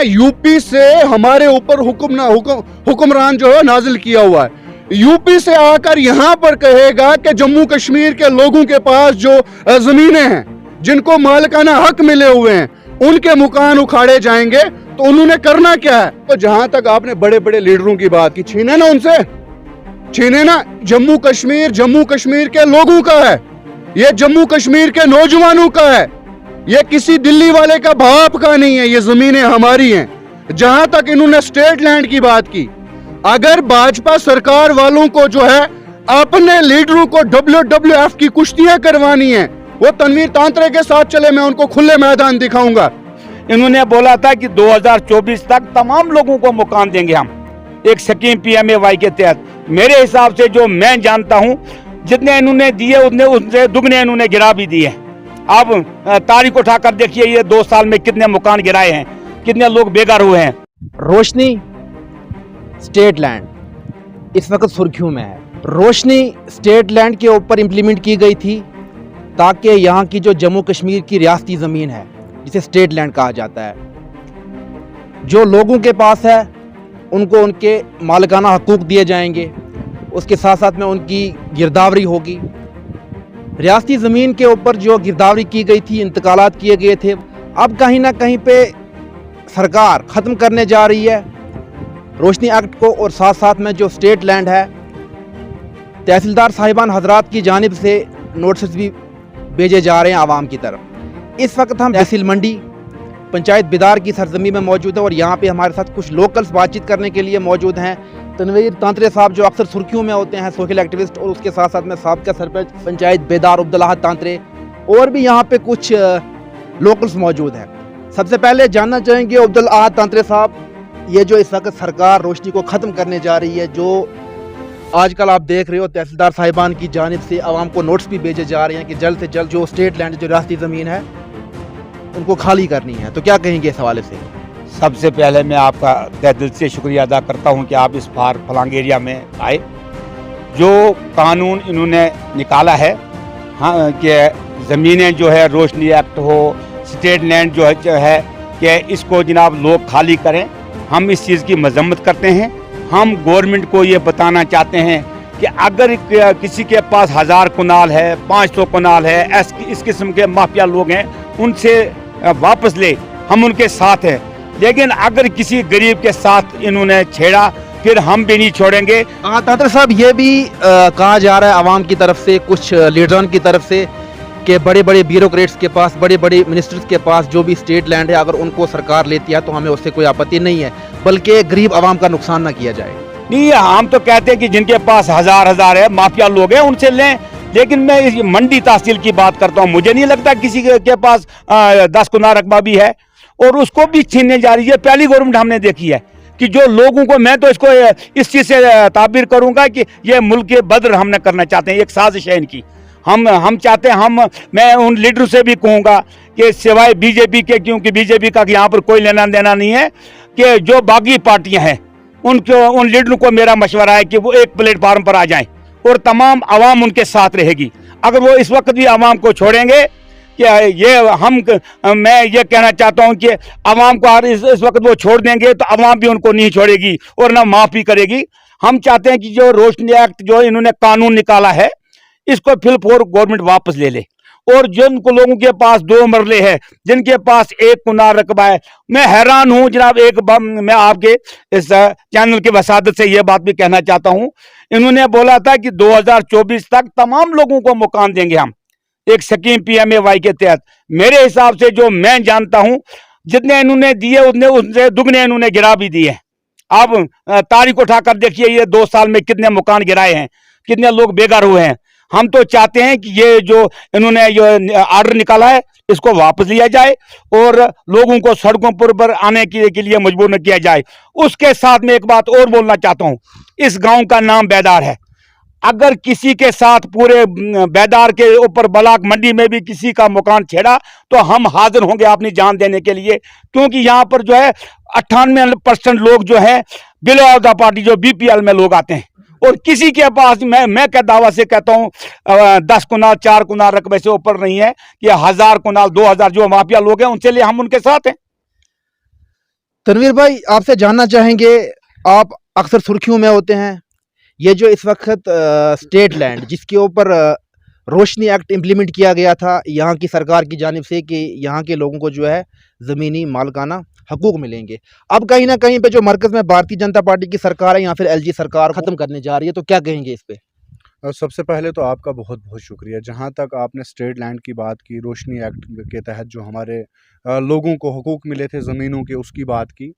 UP से हमारे ऊपर हुक्मरान जो है नाजिल किया हुआ है। यूपी से आकर यहाँ पर कहेगा कि जम्मू कश्मीर के लोगों के पास जो जमीनें हैं, जिनको मालिकाना हक मिले हुए हैं, उनके मकान उखाड़े जाएंगे। तो उन्होंने करना क्या है? तो जहां तक आपने बड़े बड़े लीडरों की बात की, छीने ना उनसे, छीने ना। जम्मू कश्मीर के लोगों का है, ये जम्मू कश्मीर के नौजवानों का है, ये किसी दिल्ली वाले का बाप का नहीं है। ये जमीनें हमारी हैं। जहां तक इन्होंने स्टेट लैंड की बात की, अगर भाजपा सरकार वालों को जो है अपने लीडरों को WWF की कुश्तियां करवानी है, वो तनवीर तांत्रे के साथ चले, मैं उनको खुले मैदान दिखाऊंगा। इन्होंने बोला था कि 2024 तक तमाम लोगों को मकान देंगे हम, एक स्कीम PMAY के तहत। मेरे हिसाब से जो मैं जानता हूं, जितने इन्होंने दिए उतने उससे दुगने इन्होंने गिरा भी दिए। आप तारीख उठाकर देखिए, ये 2 साल में कितने मकान गिराए हैं, कितने लोग बेघर हुए हैं। रोशनी स्टेट लैंड इस वक्त सुर्खियों में है। रोशनी स्टेट लैंड के ऊपर इम्प्लीमेंट की गई थी ताकि यहाँ की जो जम्मू कश्मीर की रियासती ज़मीन है, जिसे स्टेट लैंड कहा जाता है, जो लोगों के पास है उनको उनके मालिकाना हकूक़ दिए जाएंगे। उसके साथ साथ में उनकी गिरदावरी होगी। रियासती ज़मीन के ऊपर जो गिरदावरी की गई थी, इंतकालात किए गए थे, अब कहीं ना कहीं पे सरकार ख़त्म करने जा रही है रोशनी एक्ट को। और साथ साथ में जो स्टेट लैंड है, तहसीलदार साहिबान हजरात की जानिब से नोटिस भी भेजे जा रहे हैं आवाम की तरफ। इस वक्त हम तहसील मंडी पंचायत बिदार की सरजमी में मौजूद है और यहाँ पे हमारे साथ कुछ लोकल्स बातचीत करने के लिए मौजूद हैं। तनवीर तांत्रे साहब जो अक्सर सुर्खियों में होते हैं, सोशल एक्टिविस्ट, और उसके साथ साथ में साबका सरपंच पंचायत बेदार अब्दुल अहद तांत्रे, और भी यहाँ पे कुछ लोकल्स मौजूद हैं। सबसे पहले जानना चाहेंगे अब्दुल अहद तांत्रे साहब, ये जो इस वक्त सरकार रोशनी को ख़त्म करने जा रही है, जो आजकल आप देख रहे हो तहसीलदार साहिबान की जानिब से आवाम को नोट्स भी भेजे जा रहे हैं कि जल्द से जल्द जो स्टेट लैंड, जो रियासती ज़मीन है, उनको खाली करनी है, तो क्या कहेंगे इस हवाले से? सबसे पहले मैं आपका तहे दिल से शुक्रिया अदा करता हूं कि आप इस फलांग एरिया में आए। जो कानून इन्होंने निकाला है, हाँ, कि ज़मीनें जो है रोशनी एक्ट हो, स्टेट लैंड जो है कि इसको जनाब लोग खाली करें, हम इस चीज़ की मजम्मत करते हैं। हम गवर्नमेंट को ये बताना चाहते हैं कि अगर किसी के पास 1000 कनाल है, 500 कनाल है, इस किस्म के माफिया लोग हैं, उनसे वापस ले, हम उनके साथ हैं। लेकिन अगर किसी गरीब के साथ इन्होंने छेड़ा, फिर हम भी नहीं छोड़ेंगे। तांत्रे साहब, ये भी कहा जा रहा है आवाम की तरफ से, कुछ लीडरान की तरफ से, कि बड़े बड़े ब्यूरोक्रेट्स के पास, बड़े बड़े मिनिस्टर्स के पास जो भी स्टेट लैंड है, अगर उनको सरकार लेती है तो हमें उससे कोई आपत्ति नहीं है, बल्कि गरीब आवाम का नुकसान ना किया जाए। नहीं, हम तो कहते हैं कि जिनके पास हजार है, माफिया लोग हैं, उनसे लें। लेकिन मैं इस मंडी तहसील की बात करता हूँ, मुझे नहीं लगता किसी के पास 10 कनाल रकबा भी है और उसको भी छीनने जा रही है। पहली गवर्नमेंट हमने देखी है कि जो लोगों को, मैं तो इसको इस चीज़ से ताबीर करूंगा कि ये मुल्क के बद्र हमने करना चाहते हैं, एक साजिश है इनकी। हम चाहते हैं, मैं उन लीडर से भी कहूँगा कि सिवाय बीजेपी के, क्योंकि बीजेपी का यहाँ पर कोई लेना देना नहीं है, कि जो बाकी पार्टियाँ हैं उन लीडरों को मेरा मशवरा है कि वो एक प्लेटफार्म पर आ जाएं और तमाम आवाम उनके साथ रहेगी। अगर वो इस वक्त भी आवाम को छोड़ेंगे, कि मैं ये कहना चाहता हूँ कि आवाम को इस वक्त वो छोड़ देंगे तो आवाम भी उनको नहीं छोड़ेगी और ना माफ़ी करेगी। हम चाहते हैं कि जो रोशनी एक्ट जो इन्होंने कानून निकाला है, इसको फिल फोर गवर्नमेंट वापस ले ले, और जिन लोगों के पास 2 मरले है, जिनके पास 1 कनाल रकबा है, मैं हैरान हूं जनाब। मैं आपके इस चैनल की वसादत से यह बात भी कहना चाहता हूं, इन्होंने बोला था कि 2024 तक तमाम लोगों को मकान देंगे हम, एक स्कीम PMAY के तहत। मेरे हिसाब से जो मैं जानता हूं, जितने इन्होंने दिए उतने उससे दुगने इन्होंने गिरा भी दिए। आप तारीख उठाकर देखिए, ये 2 साल में कितने मकान गिराए हैं, कितने लोग बेघर हुए हैं। हम तो चाहते हैं कि ये जो इन्होंने जो आर्डर निकाला है, इसको वापस लिया जाए और लोगों को सड़कों पर आने के लिए मजबूर न किया जाए। उसके साथ में एक बात और बोलना चाहता हूं, इस गांव का नाम बेदार है। अगर किसी के साथ पूरे बेदार के ऊपर ब्लॉक मंडी में भी किसी का मकान छेड़ा, तो हम हाजिर होंगे अपनी जान देने के लिए, क्योंकि यहाँ पर जो है 98% लोग जो है बिलो ऑफ द पार्टी, जो BPL में लोग आते हैं, और किसी के पास मैं क्या दावा से कहता हूं 10 कनाल 4 कनाल रकबे से ऊपर नहीं है कि 1000 कनाल 2000 जो माफिया लोग हैं उनसे लिए हम उनके साथ हैं। तनवीर भाई, आपसे जानना चाहेंगे, आप अक्सर सुर्खियों में होते हैं। ये जो इस वक्त स्टेट लैंड जिसके ऊपर रोशनी एक्ट इम्प्लीमेंट किया गया था यहाँ की सरकार की जानिब से कि यहाँ के लोगों को जो है ज़मीनी मालकाना हकूक़ मिलेंगे, अब कहीं ना कहीं पे जो मरकज़ में भारतीय जनता पार्टी की सरकार है या फिर एलजी सरकार ख़त्म करने जा रही है, तो क्या कहेंगे इस पे? सबसे पहले तो आपका बहुत बहुत शुक्रिया। जहाँ तक आपने स्टेट लैंड की बात की, रोशनी एक्ट के तहत जो हमारे लोगों को हकूक़ मिले थे ज़मीनों के, उसकी बात की।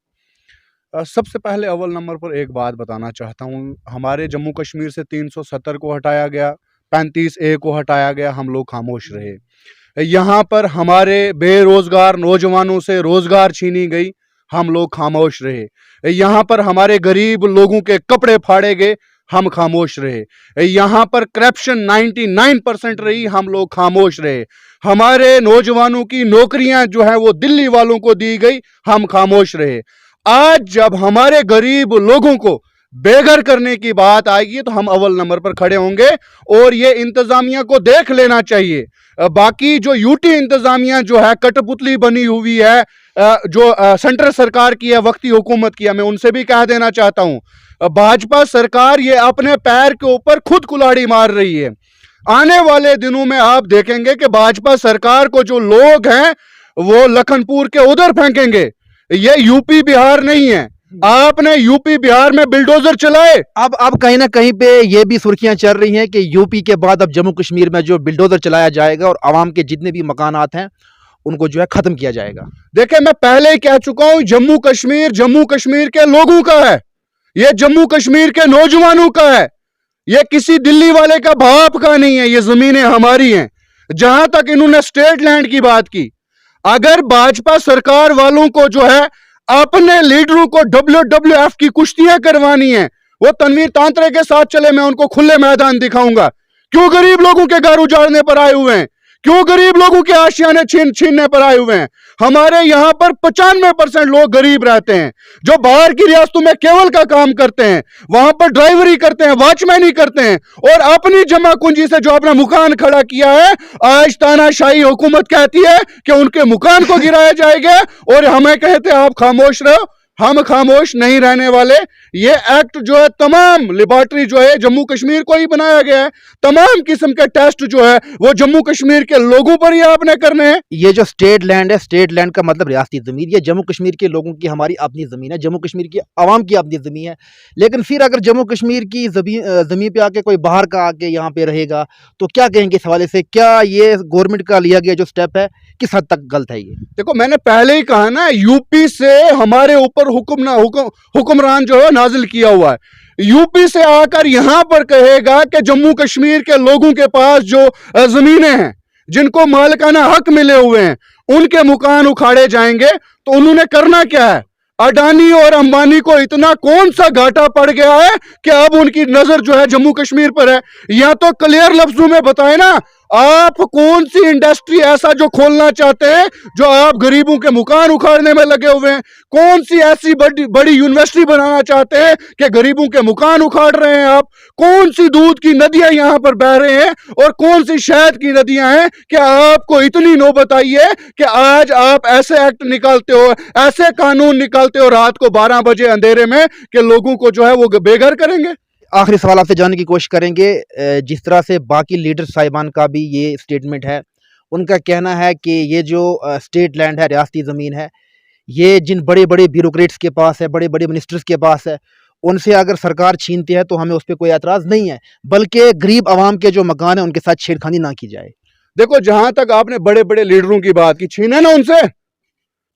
सबसे पहले अव्वल नंबर पर एक बात बताना चाहता हूँ, हमारे जम्मू कश्मीर से 370 को हटाया गया, 35A को हटाया गया, हम लोग खामोश रहे। यहाँ पर हमारे बेरोज़गार नौजवानों से रोज़गार छीनी गई, हम लोग खामोश रहे। यहाँ पर हमारे गरीब लोगों के कपड़े फाड़े गए, हम खामोश रहे। यहाँ पर करप्शन 99% रही, हम लोग खामोश रहे। हमारे नौजवानों की नौकरियां जो है वो दिल्ली वालों को दी गई, हम खामोश रहे। आज जब हमारे गरीब लोगों को बेघर करने की बात आएगी तो हम अव्वल नंबर पर खड़े होंगे और ये इंतजामिया को देख लेना चाहिए। बाकी जो यूटी इंतजामिया जो है कठपुतली बनी हुई है, जो सेंट्रल सरकार की है, वक्ती हुकूमत की है, मैं उनसे भी कह देना चाहता हूं, भाजपा सरकार ये अपने पैर के ऊपर खुद कुल्हाड़ी मार रही है। आने वाले दिनों में आप देखेंगे कि भाजपा सरकार को जो लोग हैं वो लखनपुर के उधर फेंकेंगे। ये यूपी बिहार नहीं है, आपने यूपी बिहार में बिल्डोजर चलाए। अब कहीं ना कहीं पे ये भी सुर्खियां चल रही हैं कि यूपी के बाद अब जम्मू कश्मीर में जो बिल्डोजर चलाया जाएगा और आवाम के जितने भी मकानात हैं उनको जो है खत्म किया जाएगा। देखिए, मैं पहले ही कह चुका हूं, जम्मू कश्मीर के लोगों का है, ये जम्मू कश्मीर के नौजवानों का है, ये किसी दिल्ली वाले का बाप का नहीं है, ये जमीनें हमारी हैं। जहां तक इन्होंने स्टेट लैंड की बात की, अगर भाजपा सरकार वालों को जो है अपने लीडरों को WWF की कुश्तियां करवानी है, वो तनवीर तांत्रे के साथ चले, मैं उनको खुले मैदान दिखाऊंगा। क्यों गरीब लोगों के घर उजाड़ने पर आए हुए हैं, क्यों गरीब लोगों के आशियाने छीनने पर आए हुए हैं। हमारे यहां पर 95% लोग गरीब रहते हैं, जो बाहर की रियासतों में केवल का काम करते हैं, वहां पर ड्राइवरी करते हैं, वॉचमैनी करते हैं, और अपनी जमा पूंजी से जो अपना मकान खड़ा किया है, आज तानाशाही हुकूमत कहती है कि उनके मकान को गिराया जाएगा और हमें कहते हैं आप खामोश रहो। हम खामोश नहीं रहने वाले। ये एक्ट जो है तमाम लिबर्टी जो है जम्मू कश्मीर को ही बनाया गया है, तमाम किस्म के टेस्ट जो है वो जम्मू कश्मीर के लोगों पर ही आपने करने हैं। ये जो स्टेट लैंड है, स्टेट लैंड का मतलब रियासती ज़मीन, ये जम्मू कश्मीर के लोगों की हमारी अपनी ज़मीन है, जम्मू कश्मीर की आवाम की अपनी ज़मीन है। लेकिन फिर अगर जम्मू कश्मीर की ज़मीन पे आके कोई बाहर का आके यहाँ पे रहेगा तो क्या कहेंगे इस हवाले से? क्या ये गवर्नमेंट का लिया गया जो स्टेप है किस हद तक गलत है? ये देखो, मैंने पहले ही कहा ना, यूपी से हमारे ऊपर हुक्मरान जो है नाजिल किया हुआ है। यूपी से आकर यहां पर कहेगा कि जम्मू कश्मीर के लोगों के पास जो जमीनें हैं, जिनको मालिकाना हक मिले हुए हैं, उनके मकान उखाड़े जाएंगे। तो उन्होंने करना क्या है? अडानी और अंबानी को इतना कौन सा घाटा पड़ गया है कि अब उनकी नजर जो है जम्मू कश्मीर पर है? या तो क्लियर लफ्जों में बताए ना, आप कौन सी इंडस्ट्री ऐसा जो खोलना चाहते हैं जो आप गरीबों के मकान उखाड़ने में लगे हुए हैं? कौन सी ऐसी बड़ी यूनिवर्सिटी बनाना चाहते हैं कि गरीबों के मकान उखाड़ रहे हैं आप? कौन सी दूध की नदियां यहां पर बह रहे हैं और कौन सी शहद की नदियां हैं कि आपको इतनी नौबत आई है कि आज आप ऐसे एक्ट निकालते हो, ऐसे कानून निकालते हो रात को 12 बजे अंधेरे में कि लोगों को जो है वो बेघर करेंगे। आखिरी सवाल आपसे जानने की कोशिश करेंगे, जिस तरह से बाकी लीडर साहिबान का भी ये स्टेटमेंट है, उनका कहना है कि ये जो स्टेट लैंड है, रियासती ज़मीन है, ये जिन बड़े बड़े ब्यूरोक्रेट्स के पास है, बड़े बड़े मिनिस्टर्स के पास है, उनसे अगर सरकार छीनती है तो हमें उस पर कोई एतराज़ नहीं है, बल्कि गरीब आवाम के जो मकान है उनके साथ छेड़खानी ना की जाए। देखो, जहां तक आपने बड़े बड़े लीडरों की बात की, छीने ना उनसे,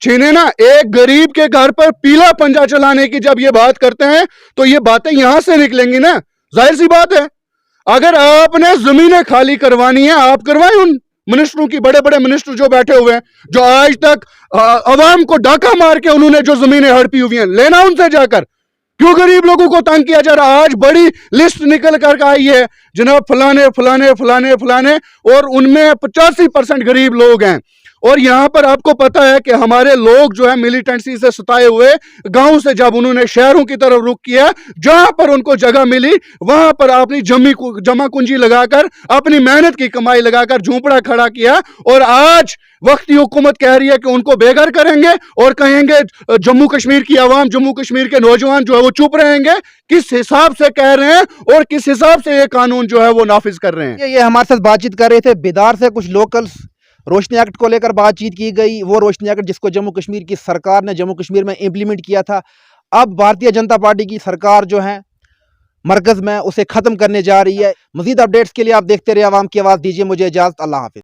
छीने ना। एक गरीब के घर पर पीला पंजा चलाने की जब ये बात करते हैं तो ये बातें यहां से निकलेंगी ना, जाहिर सी बात है। अगर आपने जमीनें खाली करवानी है, आप करवाएं उन मिनिस्टरों की, बड़े बड़े मिनिस्टर जो बैठे हुए हैं, जो आज तक अवाम को डाका मार के उन्होंने जो जमीनें हड़पी हुई हैं, लेना उनसे जाकर। क्यों गरीब लोगों को तंग किया जा रहा? आज बड़ी लिस्ट निकल कर आई है जनाब, फलाने फलाने फलाने फलाने, और उनमें 85% गरीब लोग हैं। और यहाँ पर आपको पता है कि हमारे लोग जो है मिलिटेंसी से सताए हुए गांव से जब उन्होंने शहरों की तरफ रुख किया, जहां पर उनको जगह मिली वहां पर अपनी जमा कुंजी लगाकर अपनी मेहनत की कमाई लगाकर झोंपड़ा खड़ा किया। और आज वक्ती हुकूमत कह रही है कि उनको बेघर करेंगे और कहेंगे जम्मू कश्मीर की आवाम, जम्मू कश्मीर के नौजवान जो है वो चुप रहेंगे। किस हिसाब से कह रहे हैं और किस हिसाब से ये कानून जो है वो नाफिज कर रहे हैं? ये हमारे साथ बातचीत कर रहे थे बेदार से, कुछ लोकल्स रोशनी एक्ट को लेकर बातचीत की गई। वो रोशनी एक्ट जिसको जम्मू कश्मीर की सरकार ने जम्मू कश्मीर में इम्प्लीमेंट किया था, अब भारतीय जनता पार्टी की सरकार जो है मरकज़ में उसे ख़त्म करने जा रही है। मज़ीद अपडेट्स के लिए आप देखते रहिए आवाम की आवाज़। दीजिए मुझे इजाज़त। अल्लाह हाफ़िज़।